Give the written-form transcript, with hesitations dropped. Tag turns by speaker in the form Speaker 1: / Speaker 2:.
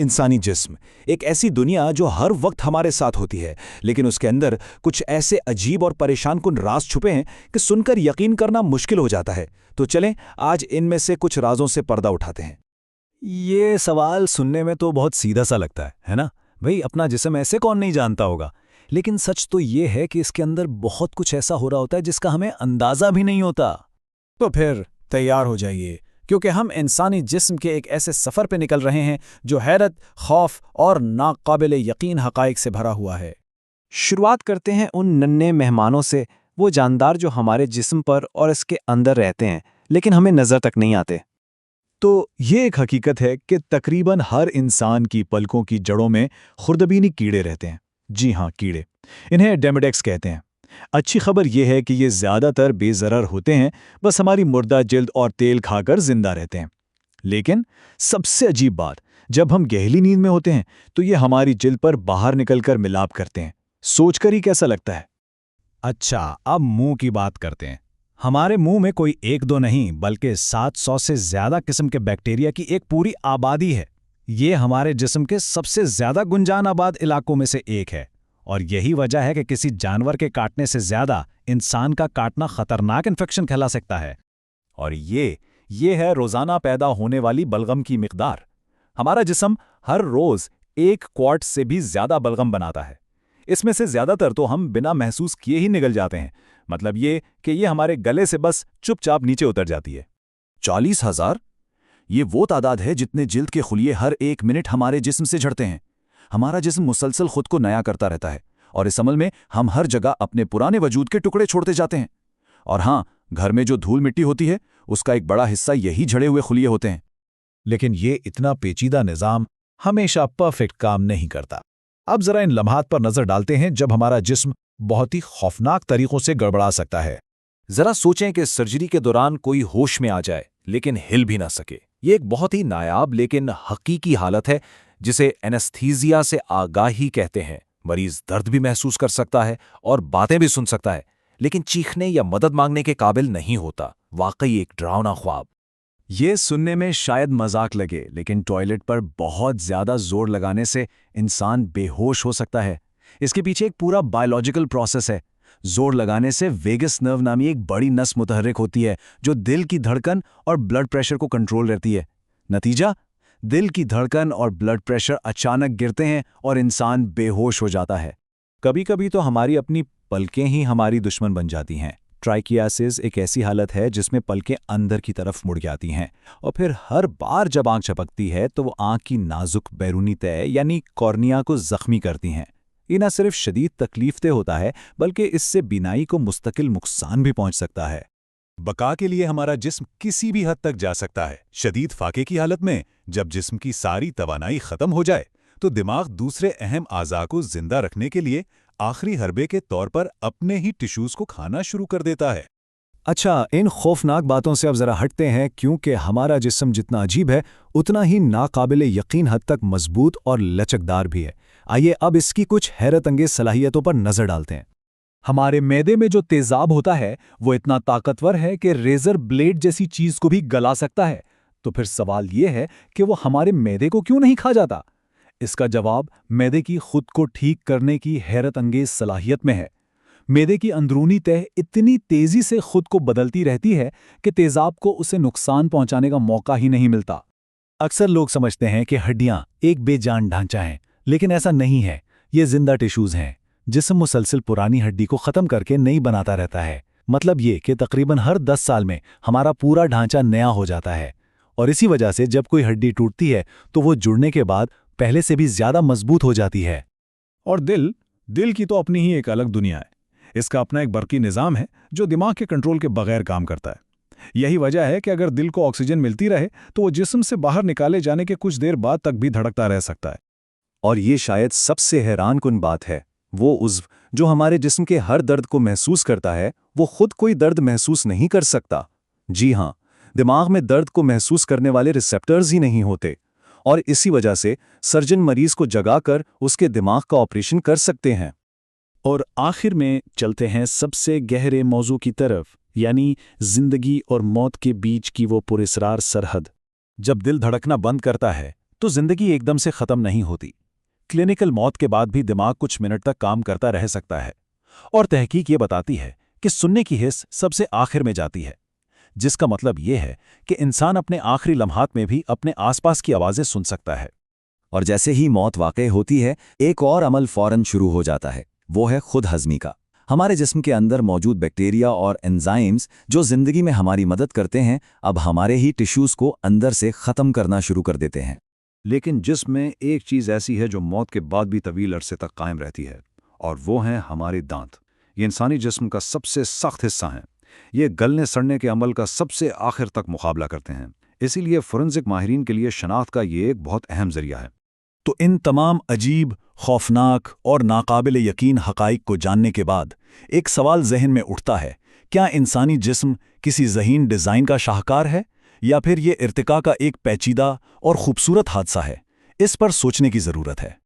Speaker 1: इंसानी जिस्म, एक ऐसी दुनिया जो हर वक्त हमारे साथ होती है, लेकिन उसके अंदर कुछ ऐसे अजीब और परेशानकुन राज छुपे हैं कि सुनकर यकीन करना मुश्किल हो जाता है। तो चलें आज इनमें से कुछ राजों से पर्दा उठाते हैं।
Speaker 2: ये सवाल सुनने में तो बहुत सीधा सा लगता है ना? भाई अपना जिस्म ऐसे कौन नहीं जानता होगा। लेकिन सच तो ये है कि इसके अंदर बहुत कुछ ऐसा हो रहा होता है जिसका हमें अंदाजा भी नहीं होता।
Speaker 3: तो फिर तैयार हो जाइए, क्योंकि हम इंसानी जिस्म के एक ऐसे सफ़र पे निकल रहे हैं जो हैरत, खौफ और नाकाबिल यकीन हक़ाइक़ से भरा हुआ है। शुरुआत करते हैं उन नन्हे मेहमानों से, वो जानदार जो हमारे जिस्म पर और इसके अंदर रहते हैं लेकिन हमें नज़र तक नहीं आते।
Speaker 2: तो ये एक हकीकत है कि तकरीबन हर इंसान की पलकों की जड़ों में खुर्दबीनी कीड़े रहते हैं। जी हाँ, कीड़े। इन्हें डेमिडेक्स कहते हैं। अच्छी खबर यह है कि ये ज़्यादातर बेज़रर होते हैं, बस हमारी मुर्दा जिल्द और तेल खाकर जिंदा रहते हैं। लेकिन सबसे अजीब बात, जब हम गहरी नींद में होते हैं तो ये हमारी जिल्द पर बाहर निकलकर मिलाप करते हैं। सोचकर ही कैसा लगता है।
Speaker 3: अच्छा, अब मुंह की बात करते हैं। हमारे मुंह में कोई एक दो नहीं बल्कि 700 से ज्यादा किस्म के बैक्टीरिया की एक पूरी आबादी है। ये हमारे जिस्म के सबसे ज्यादा गुंजान आबाद इलाकों में से एक है, और यही वजह है कि किसी जानवर के काटने से ज्यादा इंसान का काटना खतरनाक इन्फेक्शन कहला सकता है।
Speaker 2: और ये है रोजाना पैदा होने वाली बलगम की मिकदार। हमारा जिस्म हर रोज 1 क्वार्ट से भी ज्यादा बलगम बनाता है। इसमें से ज्यादातर तो हम बिना महसूस किए ही निगल जाते हैं। मतलब ये कि ये हमारे गले से बस चुपचाप नीचे उतर जाती है।
Speaker 1: 40,000? ये वो तादाद है जितने जिल्द के खुलिये हर 1 मिनट हमारे जिस्म से झड़ते हैं। हमारा जिस्म मुसलसल खुद को नया करता रहता है, और इस अमल में हम हर जगह अपने पुराने वजूद के टुकड़े छोड़ते जाते हैं। और हाँ, घर में जो धूल मिट्टी होती है उसका एक बड़ा हिस्सा यही झड़े हुए खुलिये होते हैं।
Speaker 2: लेकिन ये इतना पेचीदा निज़ाम हमेशा परफेक्ट काम नहीं करता। अब जरा इन लम्हात पर नजर डालते हैं जब हमारा जिस्म बहुत ही खौफनाक तरीकों से गड़बड़ा सकता है।
Speaker 1: जरा सोचें कि सर्जरी के दौरान कोई होश में आ जाए लेकिन हिल भी ना सके। ये एक बहुत ही नायाब लेकिन हकीकी हालत है जिसे एनेस्थीसिया से आगाही कहते हैं। मरीज दर्द भी महसूस कर सकता है और बातें भी सुन सकता है, लेकिन चीखने या मदद मांगने के काबिल नहीं होता। वाकई एक डरावना ख्वाब।
Speaker 2: ये सुनने में शायद मजाक लगे, लेकिन टॉयलेट पर बहुत ज्यादा जोर लगाने से इंसान बेहोश हो सकता है। इसके पीछे एक पूरा बायोलॉजिकल प्रोसेस है। जोर लगाने से वेगस नर्व नामी एक बड़ी नस मुतहर्रिक होती है जो दिल की धड़कन और ब्लड प्रेशर को कंट्रोल रहती है। नतीजा, दिल की धड़कन और ब्लड प्रेशर अचानक गिरते हैं और इंसान बेहोश हो जाता है। कभी कभी तो हमारी अपनी पलकें ही हमारी दुश्मन बन जाती हैं। ट्राइकियासिस एक ऐसी हालत है जिसमें पलकें अंदर की तरफ मुड़ जाती हैं, और फिर हर बार जब आंख झपकती है तो वो आंख की नाजुक बैरूनी तय यानी कॉर्निया को जख्मी करती हैं। ये न सिर्फ शदीद तकलीफदेह होता है, बल्कि इससे बीनाई को मुस्तकिल नुकसान भी पहुंच सकता है। बका के लिए हमारा जिस्म किसी भी हद तक जा सकता है। शदीद फाके की हालत में जब जिस्म की सारी तवानाई खत्म हो जाए तो दिमाग दूसरे अहम आज़ा को जिंदा रखने के लिए आखिरी हरबे के तौर पर अपने ही टिश्यूज को खाना शुरू कर देता है। अच्छा, इन खौफनाक बातों से अब जरा हटते हैं, क्योंकि हमारा जिस्म जितना अजीब है उतना ही नाकाबिले यकीन हद तक मजबूत और लचकदार भी है। आइए अब इसकी कुछ हैरत अंगेज सलाहियतों पर नजर डालते हैं। हमारे मैदे में जो तेजाब होता है वो इतना ताकतवर है कि रेजर ब्लेड जैसी चीज को भी गला सकता है। तो फिर सवाल ये है कि वो हमारे मैदे को क्यों नहीं खा जाता? इसका जवाब मैदे की खुद को ठीक करने की हैरत अंगेज सलाहियत में है। मैदे की अंदरूनी तह इतनी तेजी से खुद को बदलती रहती है कि तेजाब को उसे नुकसान पहुंचाने का मौका ही नहीं मिलता। अक्सर लोग समझते हैं कि हड्डियां एक बेजान ढांचा है, लेकिन ऐसा नहीं है। ये जिंदा टिश्यूज हैं। जिस्म मुसलसल पुरानी हड्डी को खत्म करके नई बनाता रहता है। मतलब ये कि तकरीबन हर 10 साल में हमारा पूरा ढांचा नया हो जाता है, और इसी वजह से जब कोई हड्डी टूटती है तो वो जुड़ने के बाद पहले से भी ज्यादा मजबूत हो जाती है। और दिल की तो अपनी ही एक अलग दुनिया है। इसका अपना एक बरकी निज़ाम है जो दिमाग के कंट्रोल के बगैर काम करता है। यही वजह है कि अगर दिल को ऑक्सीजन मिलती रहे तो वो जिस्म से बाहर निकाले जाने के कुछ देर बाद तक भी धड़कता रह सकता है। और ये शायद सबसे हैरानकुन बात है, वो उज़्व जो हमारे जिस्म के हर दर्द को महसूस करता है वो खुद कोई दर्द महसूस नहीं कर सकता। जी हाँ, दिमाग में दर्द को महसूस करने वाले रिसेप्टर्स ही नहीं होते, और इसी वजह से सर्जन मरीज को जगाकर उसके दिमाग का ऑपरेशन कर सकते हैं। और आखिर में चलते हैं सबसे गहरे मौजू की तरफ, यानी जिंदगी और मौत के बीच की वो पुरस्रार सरहद। जब दिल धड़कना बंद करता है
Speaker 1: तो जिंदगी एकदम से खत्म नहीं होती। क्लिनिकल मौत के बाद भी दिमाग कुछ मिनट तक काम करता रह सकता है। और तहकीक ये बताती है कि सुनने की हिस्स सबसे आखिर में जाती है, जिसका मतलब ये है कि इंसान अपने आखिरी लम्हात में भी अपने आसपास की आवाज़ें सुन सकता है।
Speaker 2: और जैसे ही मौत वाक़ई होती है, एक और अमल फौरन शुरू हो जाता है, वो है खुद हज़मी का। हमारे जिस्म के अंदर मौजूद बैक्टीरिया और एंजाइम्स जो ज़िंदगी में हमारी मदद करते हैं, अब हमारे ही टिश्यूज़ को अंदर से ख़त्म करना शुरू कर देते हैं।
Speaker 1: लेकिन जिस्म में एक चीज़ ऐसी है जो मौत के बाद भी तवील अरसे तक कायम रहती है, और वो हैं हमारे दांत। ये इंसानी जिस्म का सबसे सख्त हिस्सा हैं। ये गलने सड़ने के अमल का सबसे आखिर तक मुकाबला करते हैं। इसीलिए फोरेंसिक माहिरीन के लिए शनाख्त का ये एक बहुत अहम जरिया है।
Speaker 3: तो इन तमाम अजीब, खौफनाक और नाकाबिल यकीन हक़ाइक़ को जानने के बाद एक सवाल ज़हन में उठता है, क्या इंसानी जिस्म किसी ज़हीन डिज़ाइन का शाहकार है, या फिर ये इर्तिका का एक पेचीदा और खूबसूरत हादसा है? इस पर सोचने की ज़रूरत है।